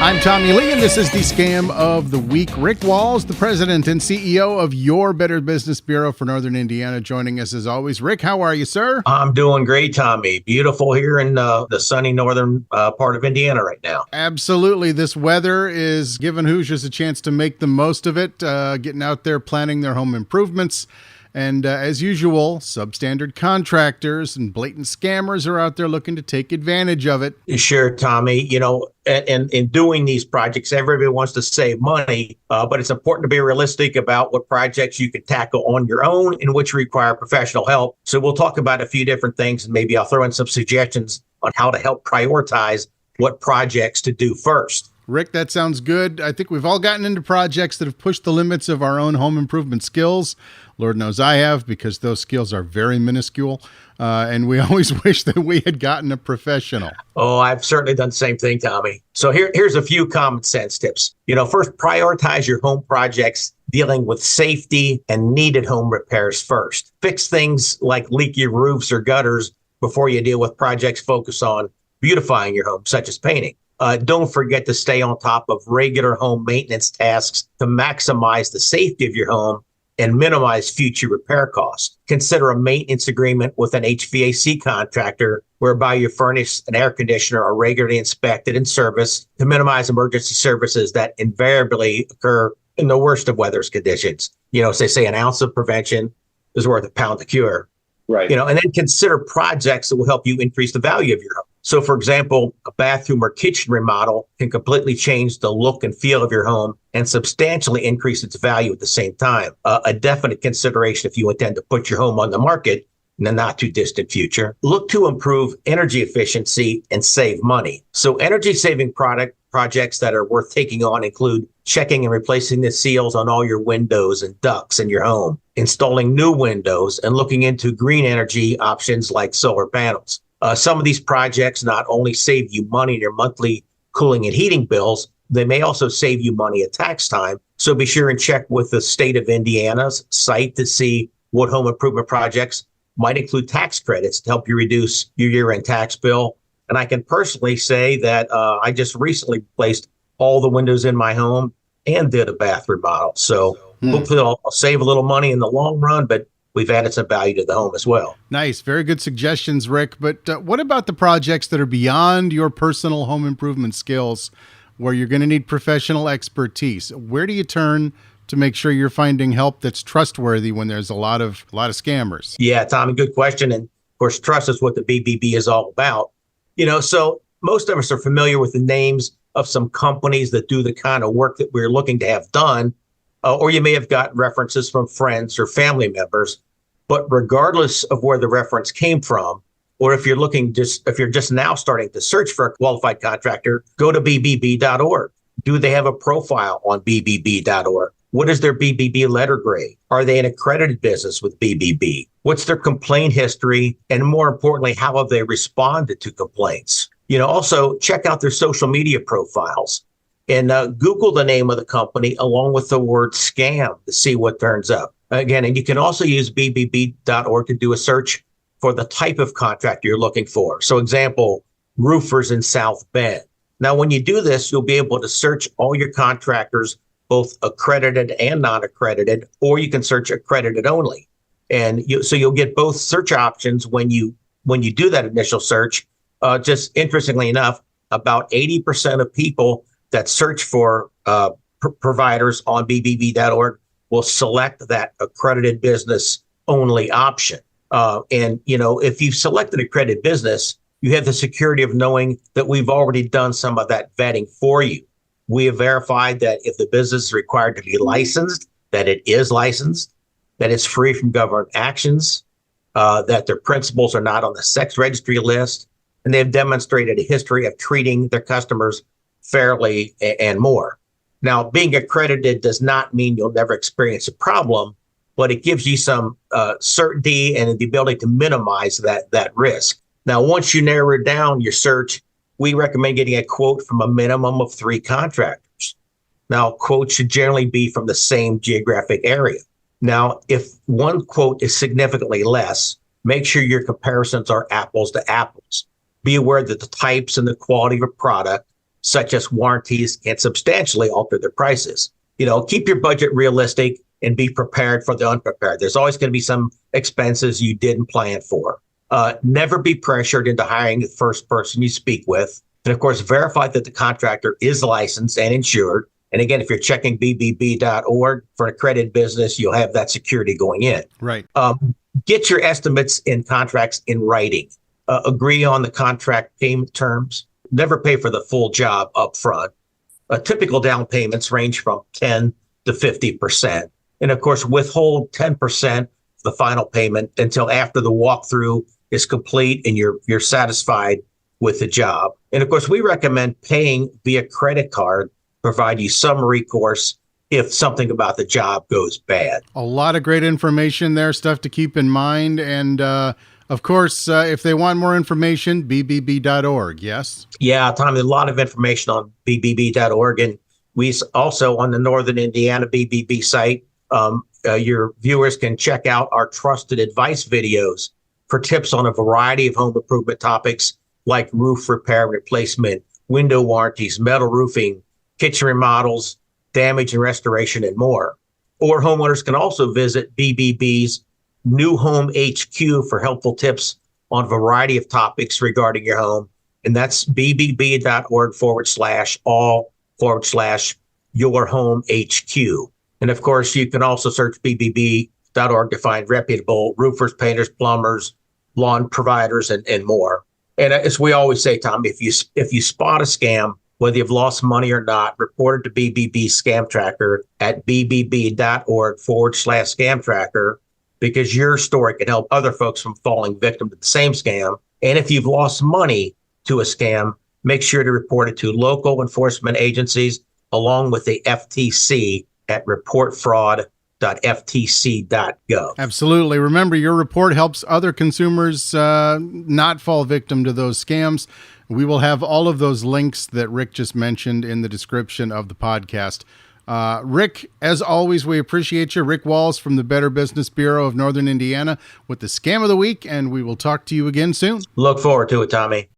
I'm Tommie Lee, and this is the Scam of the Week. Rick Walz, the president and CEO of Your Better Business Bureau for Northern Indiana, joining us as always. Rick, how are you, sir? I'm doing great, Tommie. Beautiful here in the sunny northern part of Indiana right now. Absolutely. This weather is giving Hoosiers a chance to make the most of it, getting out there planning their home improvements. And as usual, substandard contractors and blatant scammers are out there looking to take advantage of it. Sure, Tommie. You know, and in doing these projects, everybody wants to save money, but it's important to be realistic about what projects you can tackle on your own and which require professional help. So we'll talk about a few different things, and maybe I'll throw in some suggestions on how to help prioritize what projects to do first. Rick, that sounds good. I think we've all gotten into projects that have pushed the limits of our own home improvement skills. Lord knows I have, because those skills are very minuscule. And we always wish that we had gotten a professional. Oh, I've certainly done the same thing, Tommie. So here's a few common sense tips. You know, first, prioritize your home projects dealing with safety and needed home repairs first. Fix things like leaky roofs or gutters before you deal with projects focused on beautifying your home, such as painting. Don't forget to stay on top of regular home maintenance tasks to maximize the safety of your home and minimize future repair costs. Consider a maintenance agreement with an HVAC contractor whereby your furnace and air conditioner are regularly inspected and serviced to minimize emergency services that invariably occur in the worst of weather's conditions. You know, as they say, an ounce of prevention is worth a pound of cure. Right. You know, and then consider projects that will help you increase the value of your home. So, for example, a bathroom or kitchen remodel can completely change the look and feel of your home and substantially increase its value at the same time. A definite consideration if you intend to put your home on the market in the not too distant future. Look to improve energy efficiency and save money. So energy saving projects that are worth taking on include checking and replacing the seals on all your windows and ducts in your home, installing new windows, and looking into green energy options like solar panels. Some of these projects not only save you money in your monthly cooling and heating bills, they may also save you money at tax time. So be sure and check with the state of Indiana's site to see what home improvement projects might include tax credits to help you reduce your year-end tax bill. And I can personally say that I just recently replaced all the windows in my home and did a bath remodel. So hopefully I'll save a little money in the long run, but we've added some value to the home as well. Nice. Very good suggestions, Rick. But what about the projects that are beyond your personal home improvement skills, where you're going to need professional expertise? Where do you turn to make sure you're finding help that's trustworthy when there's a lot of scammers? Yeah, Tommy, good question. And of course, trust is what the BBB is all about. You know, so most of us are familiar with the names of some companies that do the kind of work that we're looking to have done. Or you may have gotten references from friends or family members. But regardless of where the reference came from, or if you're just now starting to search for a qualified contractor, go to bbb.org. Do they have a profile on bbb.org? What is their BBB letter grade? Are they an accredited business with BBB? What's their complaint history? And more importantly, how have they responded to complaints? You know, also check out their social media profiles. And Google the name of the company along with the word scam to see what turns up. Again, and you can also use bbb.org to do a search for the type of contractor you're looking for. So example, roofers in South Bend. Now, when you do this, you'll be able to search all your contractors, both accredited and non-accredited, or you can search accredited only. And so you'll get both search options when you do that initial search. Just interestingly enough, about 80% of people that search for providers on bbb.org will select that accredited business only option. And, you know, if you've selected accredited business, you have the security of knowing that we've already done some of that vetting for you. We have verified that if the business is required to be licensed, that it is licensed, that it's free from government actions, that their principals are not on the sex registry list, and they've demonstrated a history of treating their customers fairly and more. Now, being accredited does not mean you'll never experience a problem, but it gives you some certainty and the ability to minimize that risk. Now, once you narrow down your search, we recommend getting a quote from a minimum of 3 contractors. Now, quotes should generally be from the same geographic area. Now, if one quote is significantly less, make sure your comparisons are apples to apples. Be aware that the types and the quality of a product such as warranties, can substantially alter their prices. Keep your budget realistic and be prepared for the unprepared. There's always going to be some expenses you didn't plan for. Never be pressured into hiring the first person you speak with. And of course, verify that the contractor is licensed and insured. And again, if you're checking bbb.org for an accredited business, you'll have that security going in. Right. Get your estimates and contracts in writing. Agree on the contract payment terms. Never pay for the full job up front. Typical down payments range from 10 to 50%. And of course, withhold 10% of the final payment until after the walkthrough is complete and you're satisfied with the job. And of course, we recommend paying via credit card, provide you some recourse if something about the job goes bad. A lot of great information there, stuff to keep in mind. And of course, if they want more information, bbb.org, yes? Yeah, Tommy, a lot of information on bbb.org. And we also, on the Northern Indiana BBB site, your viewers can check out our trusted advice videos for tips on a variety of home improvement topics like roof repair and replacement, window warranties, metal roofing, kitchen remodels, damage and restoration, and more. Or homeowners can also visit BBB's New Home HQ for helpful tips on a variety of topics regarding your home. And that's bbb.org/all/your home HQ. And of course, you can also search bbb.org to find reputable roofers, painters, plumbers, lawn providers, and more. And as we always say, Tom, if you spot a scam, whether you've lost money or not, report it to BBB Scam Tracker at bbb.org/scam tracker, because your story can help other folks from falling victim to the same scam. And if you've lost money to a scam, make sure to report it to local enforcement agencies along with the FTC at reportfraud.ftc.gov. Absolutely. Remember, your report helps other consumers not fall victim to those scams. We will have all of those links that Rick just mentioned in the description of the podcast. Rick, as always, we appreciate you. Rick Walz from the Better Business Bureau of Northern Indiana with the Scam of the Week, and we will talk to you again soon. Look forward to it, Tommy.